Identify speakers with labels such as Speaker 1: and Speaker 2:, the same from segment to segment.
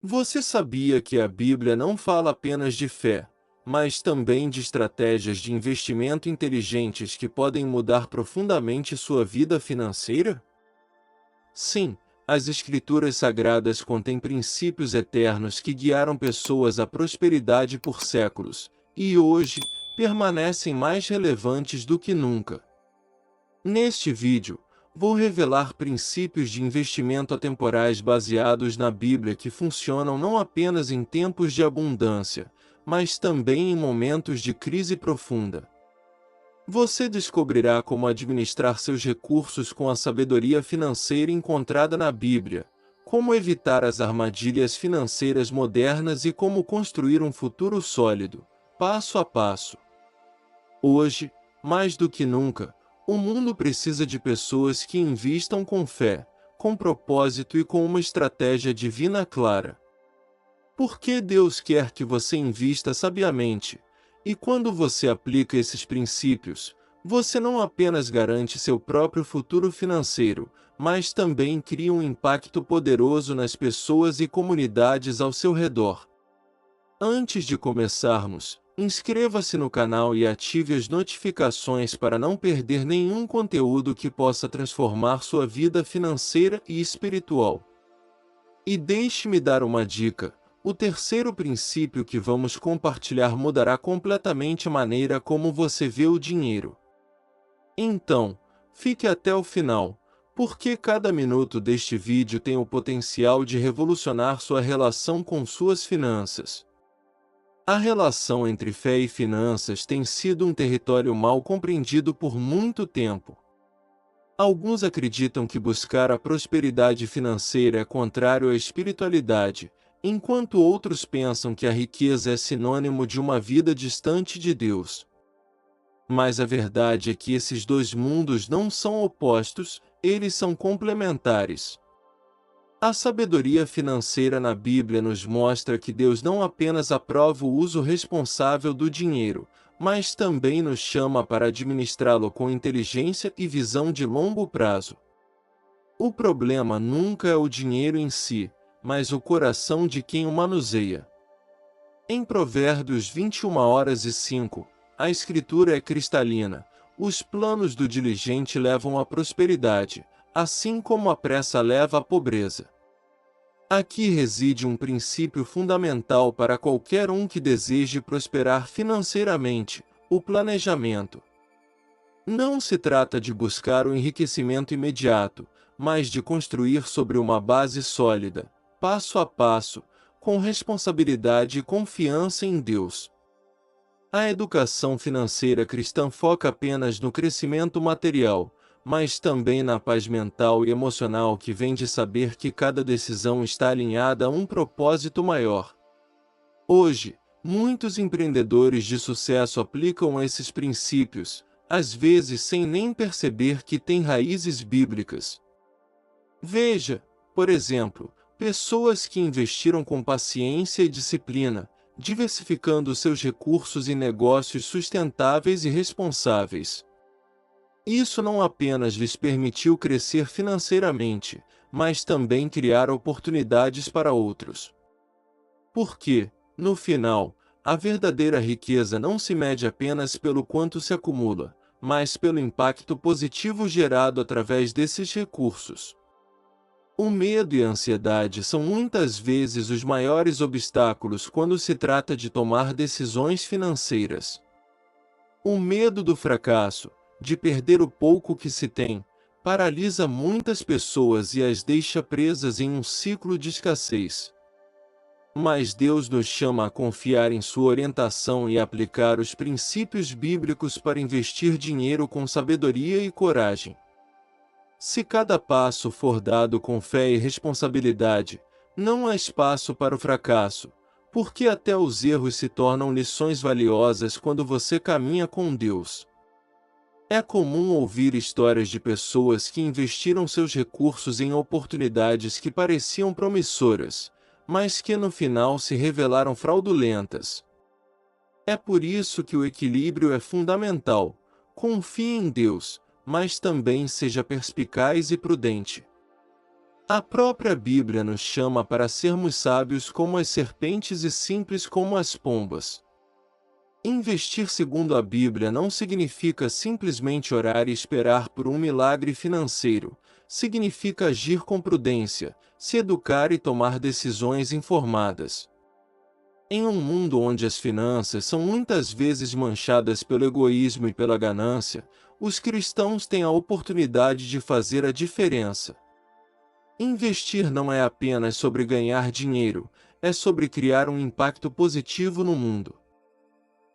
Speaker 1: Você sabia que a Bíblia não fala apenas de fé, mas também de estratégias de investimento inteligentes que podem mudar profundamente sua vida financeira? Sim, as Escrituras Sagradas contêm princípios eternos que guiaram pessoas à prosperidade por séculos, e hoje permanecem mais relevantes do que nunca. Neste vídeo, vou revelar princípios de investimento atemporais baseados na Bíblia que funcionam não apenas em tempos de abundância, mas também em momentos de crise profunda. Você descobrirá como administrar seus recursos com a sabedoria financeira encontrada na Bíblia, como evitar as armadilhas financeiras modernas e como construir um futuro sólido, passo a passo. Hoje, mais do que nunca, o mundo precisa de pessoas que invistam com fé, com propósito e com uma estratégia divina clara. Porque Deus quer que você invista sabiamente, e quando você aplica esses princípios, você não apenas garante seu próprio futuro financeiro, mas também cria um impacto poderoso nas pessoas e comunidades ao seu redor. Antes de começarmos, inscreva-se no canal e ative as notificações para não perder nenhum conteúdo que possa transformar sua vida financeira e espiritual. E deixe-me dar uma dica: o terceiro princípio que vamos compartilhar mudará completamente a maneira como você vê o dinheiro. Então, fique até o final, porque cada minuto deste vídeo tem o potencial de revolucionar sua relação com suas finanças. A relação entre fé e finanças tem sido um território mal compreendido por muito tempo. Alguns acreditam que buscar a prosperidade financeira é contrário à espiritualidade, enquanto outros pensam que a riqueza é sinônimo de uma vida distante de Deus. Mas a verdade é que esses dois mundos não são opostos, eles são complementares. A sabedoria financeira na Bíblia nos mostra que Deus não apenas aprova o uso responsável do dinheiro, mas também nos chama para administrá-lo com inteligência e visão de longo prazo. O problema nunca é o dinheiro em si, mas o coração de quem o manuseia. Em Provérbios 21h05, a escritura é cristalina: os planos do diligente levam à prosperidade, assim como a pressa leva à pobreza. Aqui reside um princípio fundamental para qualquer um que deseje prosperar financeiramente: o planejamento. Não se trata de buscar o enriquecimento imediato, mas de construir sobre uma base sólida, passo a passo, com responsabilidade e confiança em Deus. A educação financeira cristã foca apenas no crescimento material, mas também na paz mental e emocional que vem de saber que cada decisão está alinhada a um propósito maior. Hoje, muitos empreendedores de sucesso aplicam esses princípios, às vezes sem nem perceber que têm raízes bíblicas. Veja, por exemplo, pessoas que investiram com paciência e disciplina, diversificando seus recursos em negócios sustentáveis e responsáveis. Isso não apenas lhes permitiu crescer financeiramente, mas também criar oportunidades para outros. Porque, no final, a verdadeira riqueza não se mede apenas pelo quanto se acumula, mas pelo impacto positivo gerado através desses recursos. O medo e a ansiedade são muitas vezes os maiores obstáculos quando se trata de tomar decisões financeiras. O medo do fracasso, de perder o pouco que se tem, paralisa muitas pessoas e as deixa presas em um ciclo de escassez. Mas Deus nos chama a confiar em sua orientação e aplicar os princípios bíblicos para investir dinheiro com sabedoria e coragem. Se cada passo for dado com fé e responsabilidade, não há espaço para o fracasso, porque até os erros se tornam lições valiosas quando você caminha com Deus. É comum ouvir histórias de pessoas que investiram seus recursos em oportunidades que pareciam promissoras, mas que no final se revelaram fraudulentas. É por isso que o equilíbrio é fundamental. Confie em Deus, mas também seja perspicaz e prudente. A própria Bíblia nos chama para sermos sábios como as serpentes e simples como as pombas. Investir segundo a Bíblia não significa simplesmente orar e esperar por um milagre financeiro, significa agir com prudência, se educar e tomar decisões informadas. Em um mundo onde as finanças são muitas vezes manchadas pelo egoísmo e pela ganância, os cristãos têm a oportunidade de fazer a diferença. Investir não é apenas sobre ganhar dinheiro, é sobre criar um impacto positivo no mundo.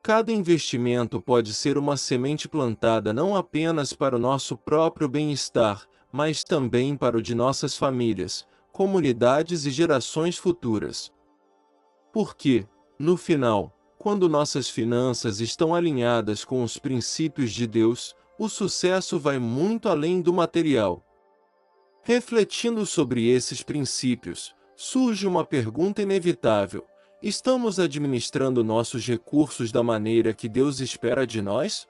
Speaker 1: Cada investimento pode ser uma semente plantada não apenas para o nosso próprio bem-estar, mas também para o de nossas famílias, comunidades e gerações futuras. Porque, no final, quando nossas finanças estão alinhadas com os princípios de Deus, o sucesso vai muito além do material. Refletindo sobre esses princípios, surge uma pergunta inevitável: estamos administrando nossos recursos da maneira que Deus espera de nós?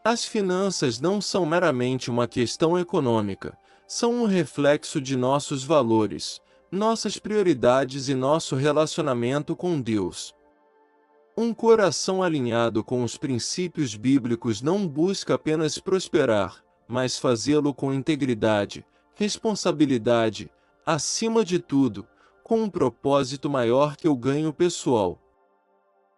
Speaker 1: As finanças não são meramente uma questão econômica, são um reflexo de nossos valores, nossas prioridades e nosso relacionamento com Deus. Um coração alinhado com os princípios bíblicos não busca apenas prosperar, mas fazê-lo com integridade, responsabilidade, acima de tudo, com um propósito maior que o ganho pessoal.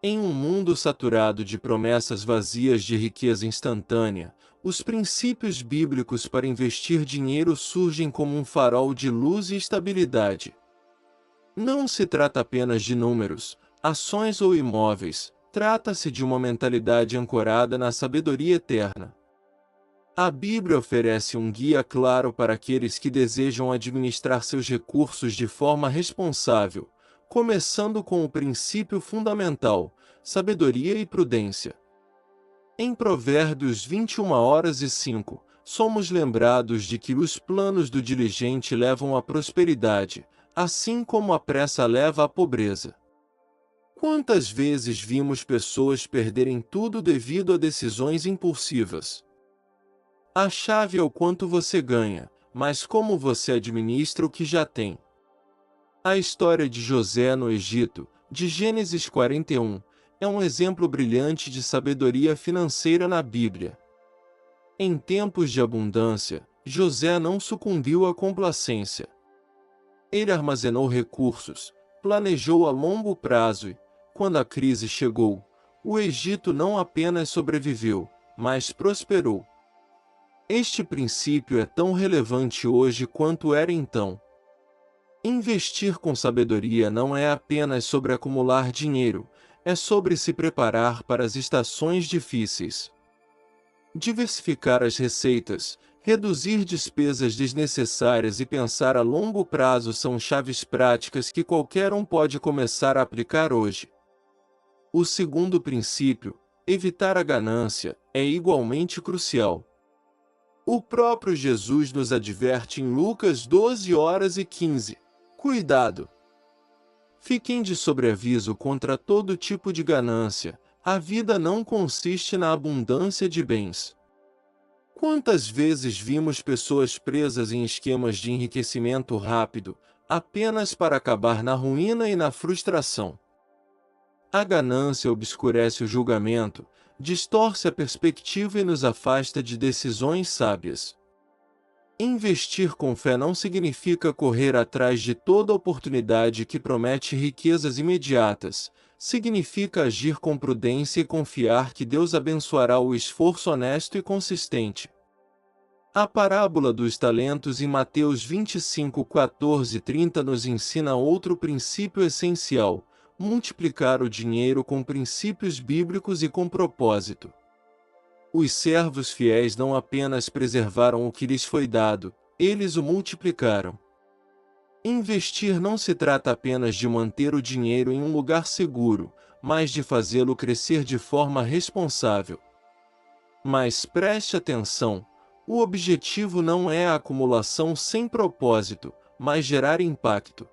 Speaker 1: Em um mundo saturado de promessas vazias de riqueza instantânea, os princípios bíblicos para investir dinheiro surgem como um farol de luz e estabilidade. Não se trata apenas de números, ações ou imóveis, trata-se de uma mentalidade ancorada na sabedoria eterna. A Bíblia oferece um guia claro para aqueles que desejam administrar seus recursos de forma responsável, começando com o princípio fundamental: sabedoria e prudência. Em Provérbios 21:05, somos lembrados de que os planos do diligente levam à prosperidade, assim como a pressa leva à pobreza. Quantas vezes vimos pessoas perderem tudo devido a decisões impulsivas? A chave é o quanto você ganha, mas como você administra o que já tem. A história de José no Egito, de Gênesis 41, é um exemplo brilhante de sabedoria financeira na Bíblia. Em tempos de abundância, José não sucumbiu à complacência. Ele armazenou recursos, planejou a longo prazo e, quando a crise chegou, o Egito não apenas sobreviveu, mas prosperou. Este princípio é tão relevante hoje quanto era então. Investir com sabedoria não é apenas sobre acumular dinheiro, é sobre se preparar para as estações difíceis. Diversificar as receitas, reduzir despesas desnecessárias e pensar a longo prazo são chaves práticas que qualquer um pode começar a aplicar hoje. O segundo princípio, evitar a ganância, é igualmente crucial. O próprio Jesus nos adverte em Lucas 12:15. Cuidado! Fiquem de sobreaviso contra todo tipo de ganância, a vida não consiste na abundância de bens. Quantas vezes vimos pessoas presas em esquemas de enriquecimento rápido, apenas para acabar na ruína e na frustração? A ganância obscurece o julgamento, distorce a perspectiva e nos afasta de decisões sábias. Investir com fé não significa correr atrás de toda oportunidade que promete riquezas imediatas, significa agir com prudência e confiar que Deus abençoará o esforço honesto e consistente. A parábola dos talentos em Mateus 25:14-30 nos ensina outro princípio essencial: multiplicar o dinheiro com princípios bíblicos e com propósito. Os servos fiéis não apenas preservaram o que lhes foi dado, eles o multiplicaram. Investir não se trata apenas de manter o dinheiro em um lugar seguro, mas de fazê-lo crescer de forma responsável. Mas preste atenção, o objetivo não é a acumulação sem propósito, mas gerar impacto.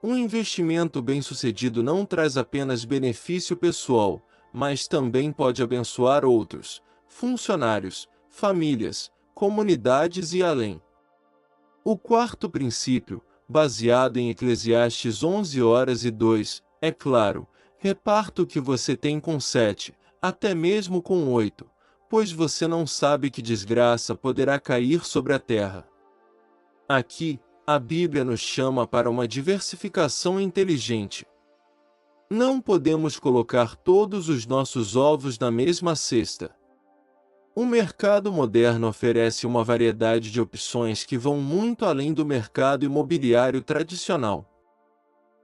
Speaker 1: Um investimento bem-sucedido não traz apenas benefício pessoal, mas também pode abençoar outros, funcionários, famílias, comunidades e além. O quarto princípio, baseado em Eclesiastes 11:2, é claro: reparta o que você tem com 7, até mesmo com 8, pois você não sabe que desgraça poderá cair sobre a terra. Aqui, a Bíblia nos chama para uma diversificação inteligente. Não podemos colocar todos os nossos ovos na mesma cesta. O mercado moderno oferece uma variedade de opções que vão muito além do mercado imobiliário tradicional.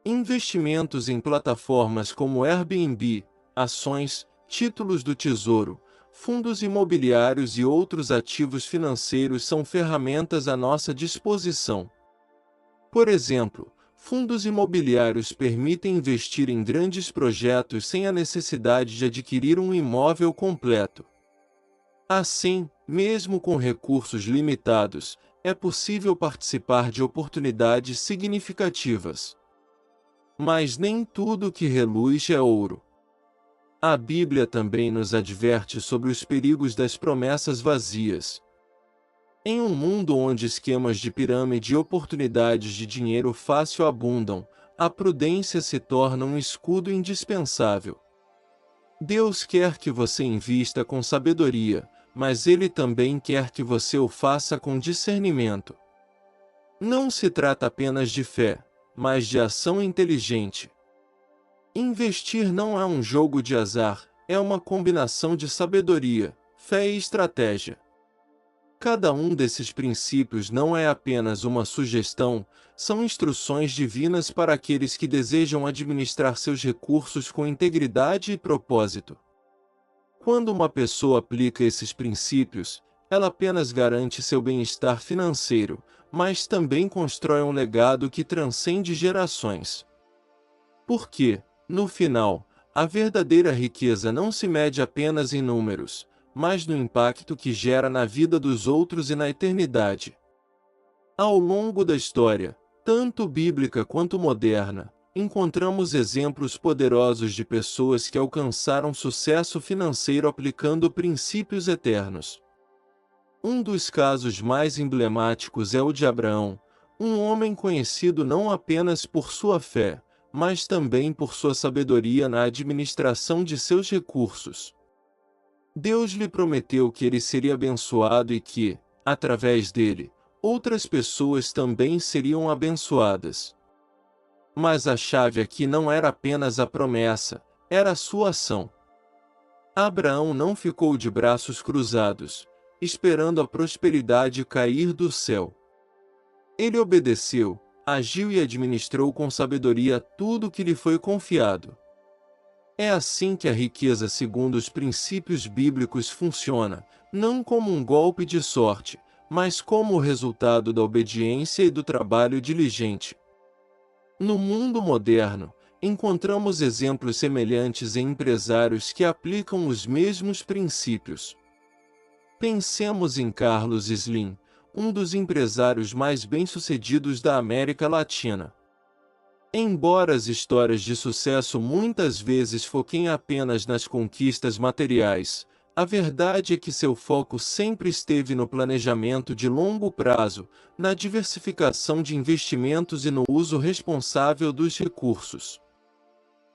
Speaker 1: Investimentos em plataformas como Airbnb, ações, títulos do Tesouro, fundos imobiliários e outros ativos financeiros são ferramentas à nossa disposição. Por exemplo, fundos imobiliários permitem investir em grandes projetos sem a necessidade de adquirir um imóvel completo. Assim, mesmo com recursos limitados, é possível participar de oportunidades significativas. Mas nem tudo que reluz é ouro. A Bíblia também nos adverte sobre os perigos das promessas vazias. Em um mundo onde esquemas de pirâmide e oportunidades de dinheiro fácil abundam, a prudência se torna um escudo indispensável. Deus quer que você invista com sabedoria, mas Ele também quer que você o faça com discernimento. Não se trata apenas de fé, mas de ação inteligente. Investir não é um jogo de azar, é uma combinação de sabedoria, fé e estratégia. Cada um desses princípios não é apenas uma sugestão, são instruções divinas para aqueles que desejam administrar seus recursos com integridade e propósito. Quando uma pessoa aplica esses princípios, ela apenas garante seu bem-estar financeiro, mas também constrói um legado que transcende gerações. Porque, no final, a verdadeira riqueza não se mede apenas em números, mas no impacto que gera na vida dos outros e na eternidade. Ao longo da história, tanto bíblica quanto moderna, encontramos exemplos poderosos de pessoas que alcançaram sucesso financeiro aplicando princípios eternos. Um dos casos mais emblemáticos é o de Abraão, um homem conhecido não apenas por sua fé, mas também por sua sabedoria na administração de seus recursos. Deus lhe prometeu que ele seria abençoado e que, através dele, outras pessoas também seriam abençoadas. Mas a chave aqui não era apenas a promessa, era a sua ação. Abraão não ficou de braços cruzados, esperando a prosperidade cair do céu. Ele obedeceu, agiu e administrou com sabedoria tudo o que lhe foi confiado. É assim que a riqueza segundo os princípios bíblicos funciona, não como um golpe de sorte, mas como o resultado da obediência e do trabalho diligente. No mundo moderno, encontramos exemplos semelhantes em empresários que aplicam os mesmos princípios. Pensemos em Carlos Slim, um dos empresários mais bem-sucedidos da América Latina. Embora as histórias de sucesso muitas vezes foquem apenas nas conquistas materiais, a verdade é que seu foco sempre esteve no planejamento de longo prazo, na diversificação de investimentos e no uso responsável dos recursos.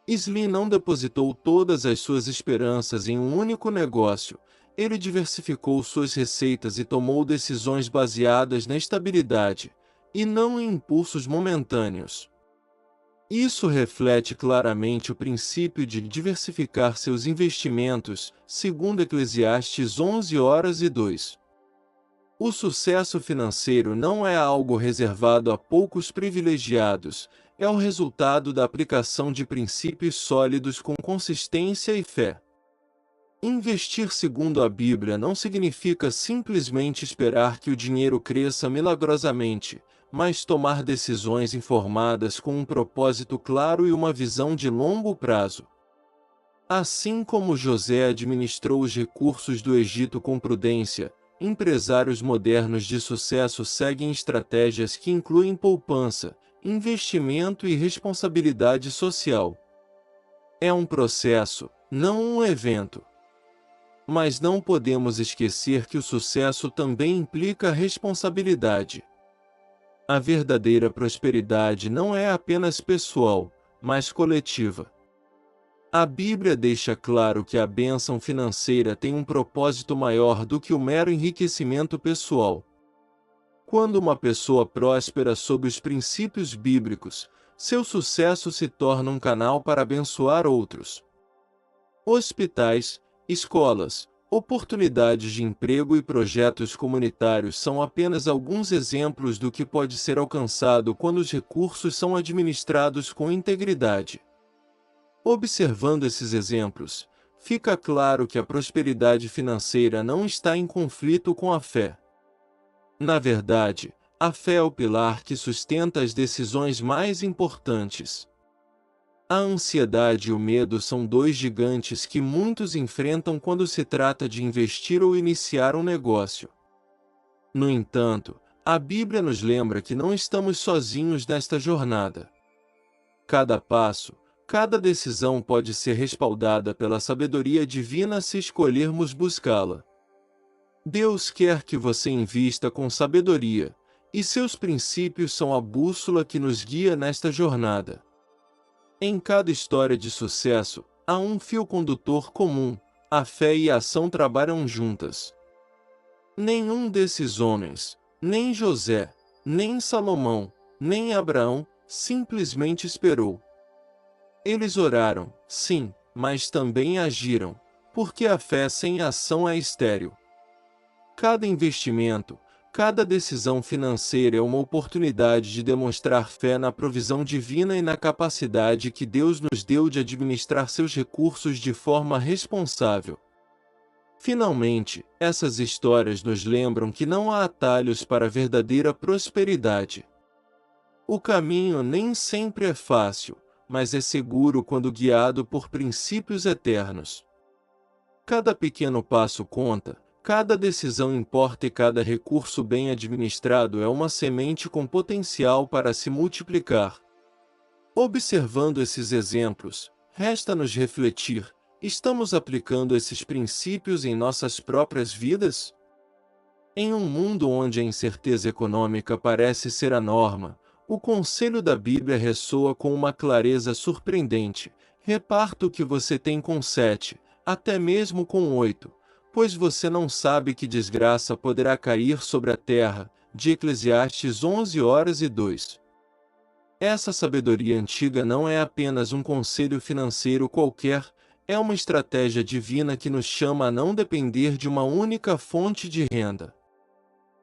Speaker 1: Slim não depositou todas as suas esperanças em um único negócio, ele diversificou suas receitas e tomou decisões baseadas na estabilidade, e não em impulsos momentâneos. Isso reflete claramente o princípio de diversificar seus investimentos, segundo Eclesiastes 11:2. O sucesso financeiro não é algo reservado a poucos privilegiados, é o resultado da aplicação de princípios sólidos com consistência e fé. Investir segundo a Bíblia não significa simplesmente esperar que o dinheiro cresça milagrosamente, mas tomar decisões informadas com um propósito claro e uma visão de longo prazo. Assim como José administrou os recursos do Egito com prudência, empresários modernos de sucesso seguem estratégias que incluem poupança, investimento e responsabilidade social. É um processo, não um evento. Mas não podemos esquecer que o sucesso também implica responsabilidade. A verdadeira prosperidade não é apenas pessoal, mas coletiva. A Bíblia deixa claro que a bênção financeira tem um propósito maior do que o mero enriquecimento pessoal. Quando uma pessoa próspera sob os princípios bíblicos, seu sucesso se torna um canal para abençoar outros. Hospitais, escolas, oportunidades de emprego e projetos comunitários são apenas alguns exemplos do que pode ser alcançado quando os recursos são administrados com integridade. Observando esses exemplos, fica claro que a prosperidade financeira não está em conflito com a fé. Na verdade, a fé é o pilar que sustenta as decisões mais importantes. A ansiedade e o medo são dois gigantes que muitos enfrentam quando se trata de investir ou iniciar um negócio. No entanto, a Bíblia nos lembra que não estamos sozinhos nesta jornada. Cada passo, cada decisão pode ser respaldada pela sabedoria divina se escolhermos buscá-la. Deus quer que você invista com sabedoria, e seus princípios são a bússola que nos guia nesta jornada. Em cada história de sucesso, há um fio condutor comum: a fé e a ação trabalham juntas. Nenhum desses homens, nem José, nem Salomão, nem Abraão, simplesmente esperou. Eles oraram, sim, mas também agiram, porque a fé sem ação é estéril. Cada investimento, cada decisão financeira é uma oportunidade de demonstrar fé na provisão divina e na capacidade que Deus nos deu de administrar seus recursos de forma responsável. Finalmente, essas histórias nos lembram que não há atalhos para a verdadeira prosperidade. O caminho nem sempre é fácil, mas é seguro quando guiado por princípios eternos. Cada pequeno passo conta. Cada decisão importa e cada recurso bem administrado é uma semente com potencial para se multiplicar. Observando esses exemplos, resta-nos refletir: estamos aplicando esses princípios em nossas próprias vidas? Em um mundo onde a incerteza econômica parece ser a norma, o conselho da Bíblia ressoa com uma clareza surpreendente: reparta o que você tem com 7, até mesmo com 8. Pois você não sabe que desgraça poderá cair sobre a terra, de Eclesiastes 11:2. Essa sabedoria antiga não é apenas um conselho financeiro qualquer, é uma estratégia divina que nos chama a não depender de uma única fonte de renda.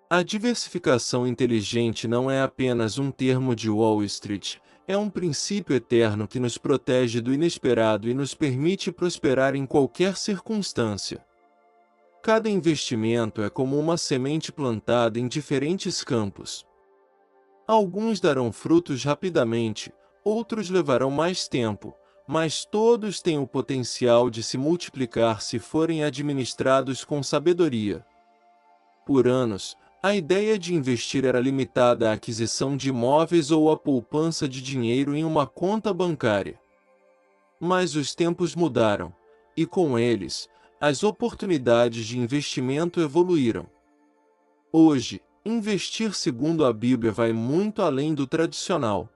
Speaker 1: A diversificação inteligente não é apenas um termo de Wall Street, é um princípio eterno que nos protege do inesperado e nos permite prosperar em qualquer circunstância. Cada investimento é como uma semente plantada em diferentes campos. Alguns darão frutos rapidamente, outros levarão mais tempo, mas todos têm o potencial de se multiplicar se forem administrados com sabedoria. Por anos, a ideia de investir era limitada à aquisição de imóveis ou à poupança de dinheiro em uma conta bancária. Mas os tempos mudaram, e com eles, as oportunidades de investimento evoluíram. Hoje, investir segundo a Bíblia vai muito além do tradicional.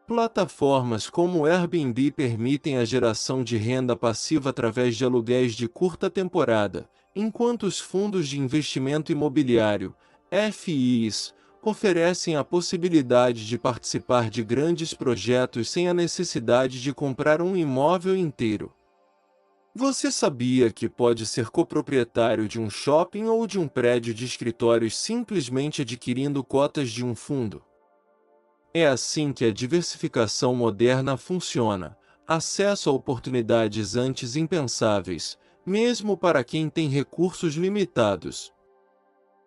Speaker 1: Plataformas como o Airbnb permitem a geração de renda passiva através de aluguéis de curta temporada, enquanto os fundos de investimento imobiliário, FIIs, oferecem a possibilidade de participar de grandes projetos sem a necessidade de comprar um imóvel inteiro. Você sabia que pode ser coproprietário de um shopping ou de um prédio de escritórios simplesmente adquirindo cotas de um fundo? É assim que a diversificação moderna funciona: acesso a oportunidades antes impensáveis, mesmo para quem tem recursos limitados.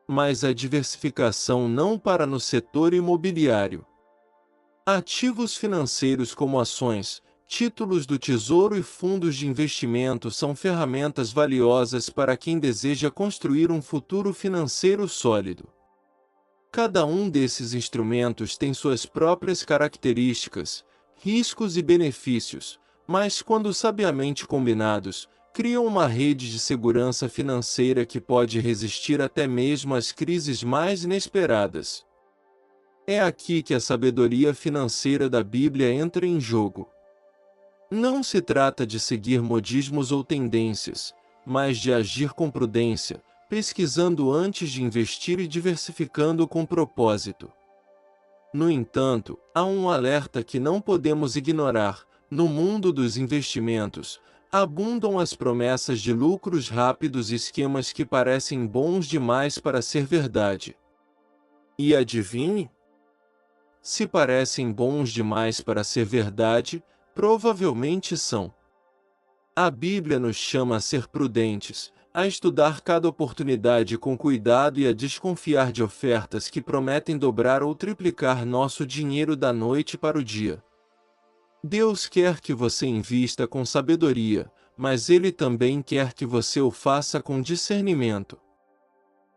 Speaker 1: Mas a diversificação não para no setor imobiliário. Ativos financeiros como ações, títulos do Tesouro e fundos de investimento são ferramentas valiosas para quem deseja construir um futuro financeiro sólido. Cada um desses instrumentos tem suas próprias características, riscos e benefícios, mas quando sabiamente combinados, criam uma rede de segurança financeira que pode resistir até mesmo às crises mais inesperadas. É aqui que a sabedoria financeira da Bíblia entra em jogo. Não se trata de seguir modismos ou tendências, mas de agir com prudência, pesquisando antes de investir e diversificando com propósito. No entanto, há um alerta que não podemos ignorar: no mundo dos investimentos, abundam as promessas de lucros rápidos e esquemas que parecem bons demais para ser verdade. E adivinhe? Se parecem bons demais para ser verdade, provavelmente são. A Bíblia nos chama a ser prudentes, a estudar cada oportunidade com cuidado e a desconfiar de ofertas que prometem dobrar ou triplicar nosso dinheiro da noite para o dia. Deus quer que você invista com sabedoria, mas Ele também quer que você o faça com discernimento.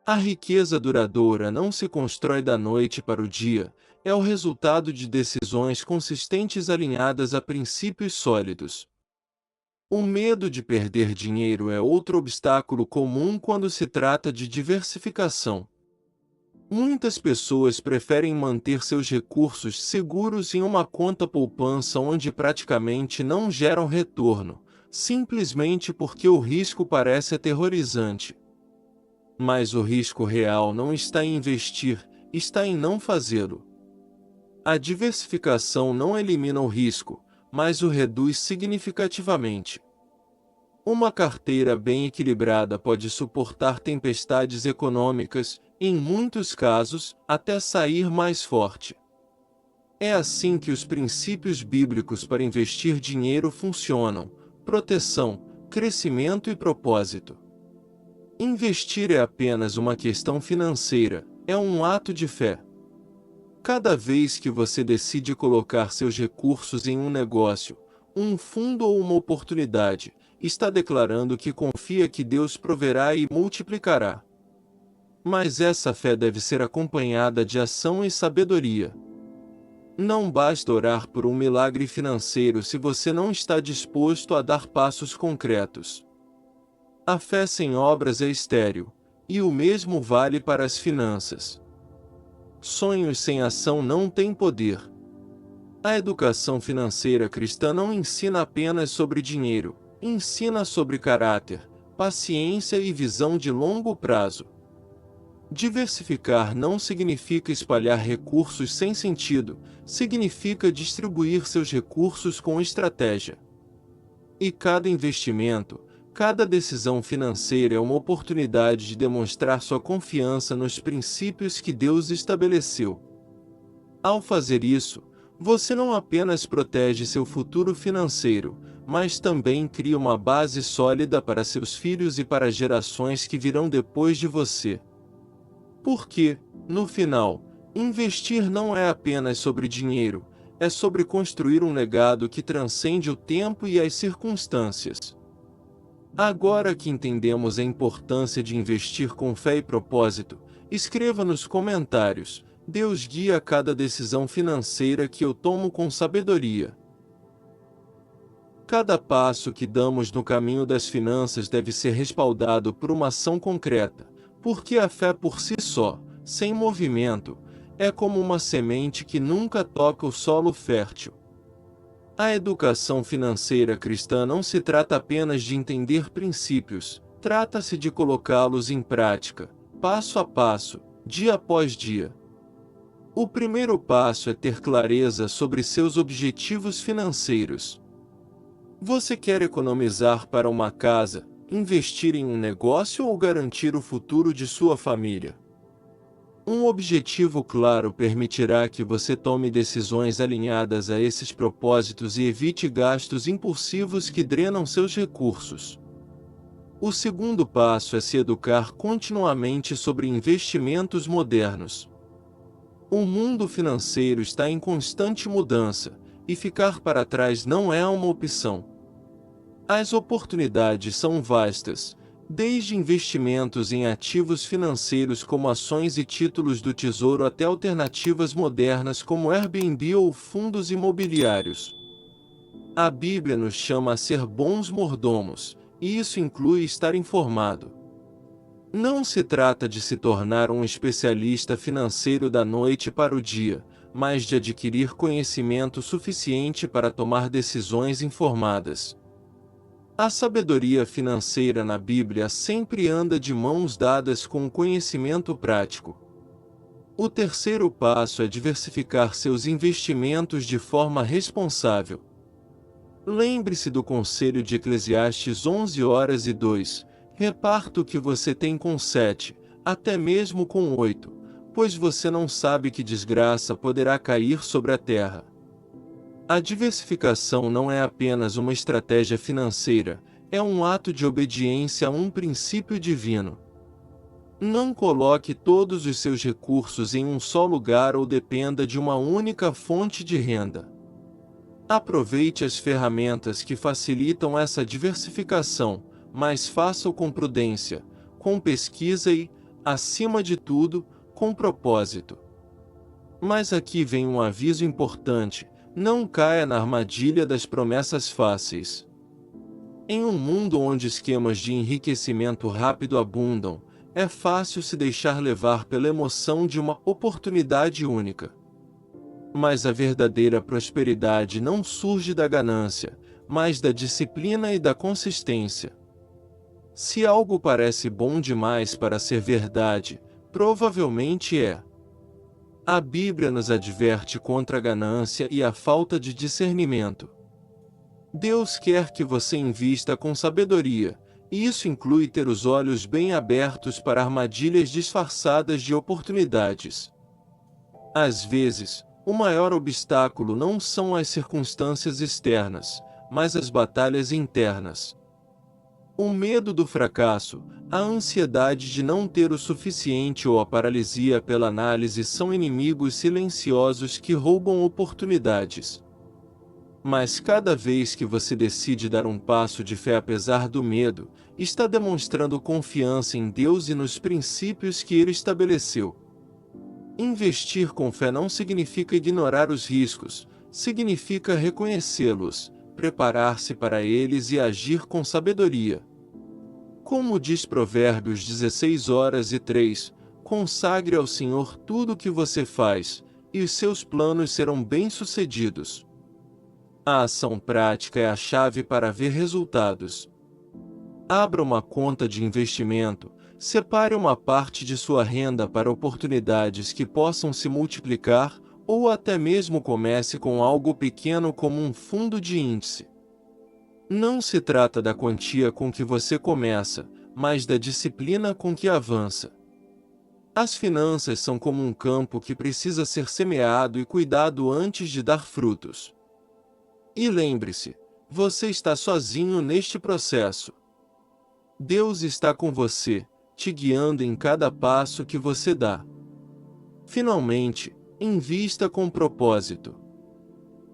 Speaker 1: A riqueza duradoura não se constrói da noite para o dia, é o resultado de decisões consistentes alinhadas a princípios sólidos. O medo de perder dinheiro é outro obstáculo comum quando se trata de diversificação. Muitas pessoas preferem manter seus recursos seguros em uma conta poupança onde praticamente não geram retorno, simplesmente porque o risco parece aterrorizante. Mas o risco real não está em investir, está em não fazê-lo. A diversificação não elimina o risco, mas o reduz significativamente. Uma carteira bem equilibrada pode suportar tempestades econômicas, em muitos casos, até sair mais forte. É assim que os princípios bíblicos para investir dinheiro funcionam: proteção, crescimento e propósito. Investir é apenas uma questão financeira, é um ato de fé. Cada vez que você decide colocar seus recursos em um negócio, um fundo ou uma oportunidade, está declarando que confia que Deus proverá e multiplicará. Mas essa fé deve ser acompanhada de ação e sabedoria. Não basta orar por um milagre financeiro se você não está disposto a dar passos concretos. A fé sem obras é estéril, e o mesmo vale para as finanças. Sonhos sem ação não têm poder. A educação financeira cristã não ensina apenas sobre dinheiro, ensina sobre caráter, paciência e visão de longo prazo. Diversificar não significa espalhar recursos sem sentido, significa distribuir seus recursos com estratégia. E cada investimento, cada decisão financeira é uma oportunidade de demonstrar sua confiança nos princípios que Deus estabeleceu. Ao fazer isso, você não apenas protege seu futuro financeiro, mas também cria uma base sólida para seus filhos e para gerações que virão depois de você. Porque, no final, investir não é apenas sobre dinheiro, é sobre construir um legado que transcende o tempo e as circunstâncias. Agora que entendemos a importância de investir com fé e propósito, escreva nos comentários: Deus guia cada decisão financeira que eu tomo com sabedoria. Cada passo que damos no caminho das finanças deve ser respaldado por uma ação concreta, porque a fé por si só, sem movimento, é como uma semente que nunca toca o solo fértil. A educação financeira cristã não se trata apenas de entender princípios, trata-se de colocá-los em prática, passo a passo, dia após dia. O primeiro passo é ter clareza sobre seus objetivos financeiros. Você quer economizar para uma casa, investir em um negócio ou garantir o futuro de sua família? Um objetivo claro permitirá que você tome decisões alinhadas a esses propósitos e evite gastos impulsivos que drenam seus recursos. O segundo passo é se educar continuamente sobre investimentos modernos. O mundo financeiro está em constante mudança, e ficar para trás não é uma opção. As oportunidades são vastas, desde investimentos em ativos financeiros como ações e títulos do Tesouro até alternativas modernas como Airbnb ou fundos imobiliários. A Bíblia nos chama a ser bons mordomos, e isso inclui estar informado. Não se trata de se tornar um especialista financeiro da noite para o dia, mas de adquirir conhecimento suficiente para tomar decisões informadas. A sabedoria financeira na Bíblia sempre anda de mãos dadas com o conhecimento prático. O terceiro passo é diversificar seus investimentos de forma responsável. Lembre-se do conselho de Eclesiastes 11:2, reparta o que você tem com 7, até mesmo com 8, pois você não sabe que desgraça poderá cair sobre a terra. A diversificação não é apenas uma estratégia financeira, é um ato de obediência a um princípio divino. Não coloque todos os seus recursos em um só lugar ou dependa de uma única fonte de renda. Aproveite as ferramentas que facilitam essa diversificação, mas faça-o com prudência, com pesquisa e, acima de tudo, com propósito. Mas aqui vem um aviso importante: não caia na armadilha das promessas fáceis. Em um mundo onde esquemas de enriquecimento rápido abundam, é fácil se deixar levar pela emoção de uma oportunidade única. Mas a verdadeira prosperidade não surge da ganância, mas da disciplina e da consistência. Se algo parece bom demais para ser verdade, provavelmente é. A Bíblia nos adverte contra a ganância e a falta de discernimento. Deus quer que você invista com sabedoria, e isso inclui ter os olhos bem abertos para armadilhas disfarçadas de oportunidades. Às vezes, o maior obstáculo não são as circunstâncias externas, mas as batalhas internas. O medo do fracasso, a ansiedade de não ter o suficiente ou a paralisia pela análise são inimigos silenciosos que roubam oportunidades. Mas cada vez que você decide dar um passo de fé apesar do medo, está demonstrando confiança em Deus e nos princípios que Ele estabeleceu. Investir com fé não significa ignorar os riscos, significa reconhecê-los, preparar-se para eles e agir com sabedoria. Como diz Provérbios 16:3, consagre ao Senhor tudo o que você faz, e os seus planos serão bem-sucedidos. A ação prática é a chave para ver resultados. Abra uma conta de investimento, separe uma parte de sua renda para oportunidades que possam se multiplicar, ou até mesmo comece com algo pequeno como um fundo de índice. Não se trata da quantia com que você começa, mas da disciplina com que avança. As finanças são como um campo que precisa ser semeado e cuidado antes de dar frutos. E lembre-se, você está sozinho neste processo. Deus está com você, te guiando em cada passo que você dá. Finalmente, invista com propósito.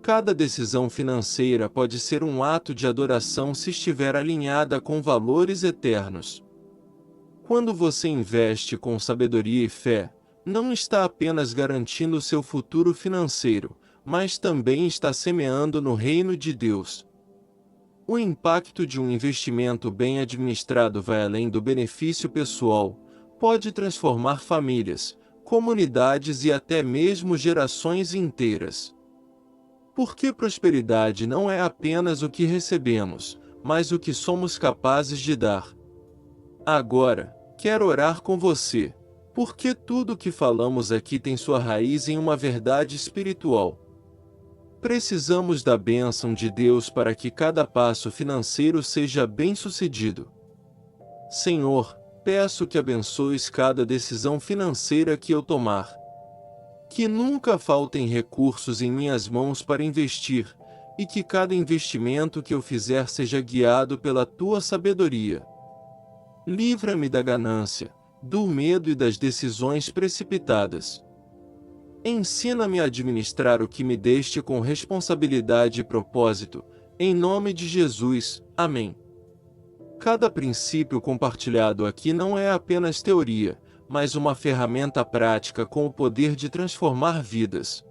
Speaker 1: Cada decisão financeira pode ser um ato de adoração se estiver alinhada com valores eternos. Quando você investe com sabedoria e fé, não está apenas garantindo seu futuro financeiro, mas também está semeando no reino de Deus. O impacto de um investimento bem administrado vai além do benefício pessoal, pode transformar famílias, comunidades e até mesmo gerações inteiras. Porque prosperidade não é apenas o que recebemos, mas o que somos capazes de dar. Agora, quero orar com você, porque tudo o que falamos aqui tem sua raiz em uma verdade espiritual. Precisamos da bênção de Deus para que cada passo financeiro seja bem-sucedido. Senhor, peço que abençoes cada decisão financeira que eu tomar. Que nunca faltem recursos em minhas mãos para investir, e que cada investimento que eu fizer seja guiado pela Tua sabedoria. Livra-me da ganância, do medo e das decisões precipitadas. Ensina-me a administrar o que me deste com responsabilidade e propósito, em nome de Jesus, amém. Cada princípio compartilhado aqui não é apenas teoria, mas uma ferramenta prática com o poder de transformar vidas.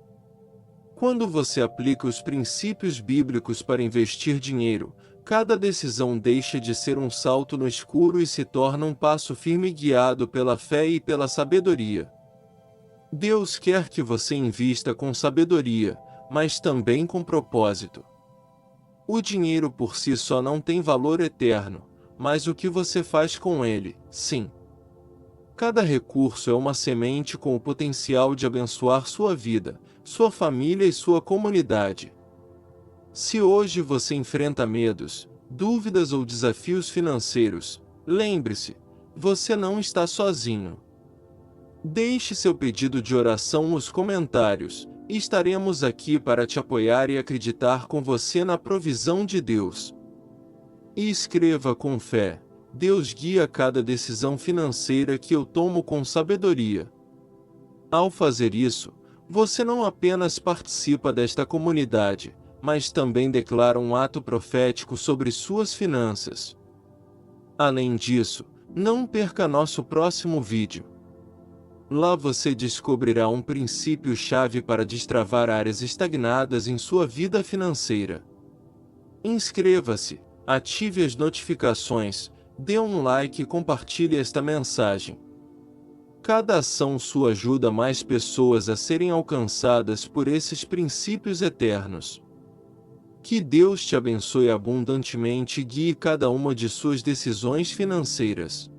Speaker 1: Quando você aplica os princípios bíblicos para investir dinheiro, Cada decisão deixa de ser um salto no escuro e se torna um passo firme guiado pela fé e pela sabedoria. Deus quer que você invista com sabedoria, mas também com propósito. O dinheiro por si só não tem valor eterno, mas o que você faz com ele, sim. Cada recurso é uma semente com o potencial de abençoar sua vida, sua família e sua comunidade. Se hoje você enfrenta medos, dúvidas ou desafios financeiros, lembre-se, você não está sozinho. Deixe seu pedido de oração nos comentários, e estaremos aqui para te apoiar e acreditar com você na provisão de Deus. E escreva com fé: Deus guia cada decisão financeira que eu tomo com sabedoria. Ao fazer isso, você não apenas participa desta comunidade, mas também declara um ato profético sobre suas finanças. Além disso, não perca nosso próximo vídeo. Lá você descobrirá um princípio-chave para destravar áreas estagnadas em sua vida financeira. Inscreva-se, ative as notificações, dê um like e compartilhe esta mensagem. Cada ação sua ajuda mais pessoas a serem alcançadas por esses princípios eternos. Que Deus te abençoe abundantemente e guie cada uma de suas decisões financeiras.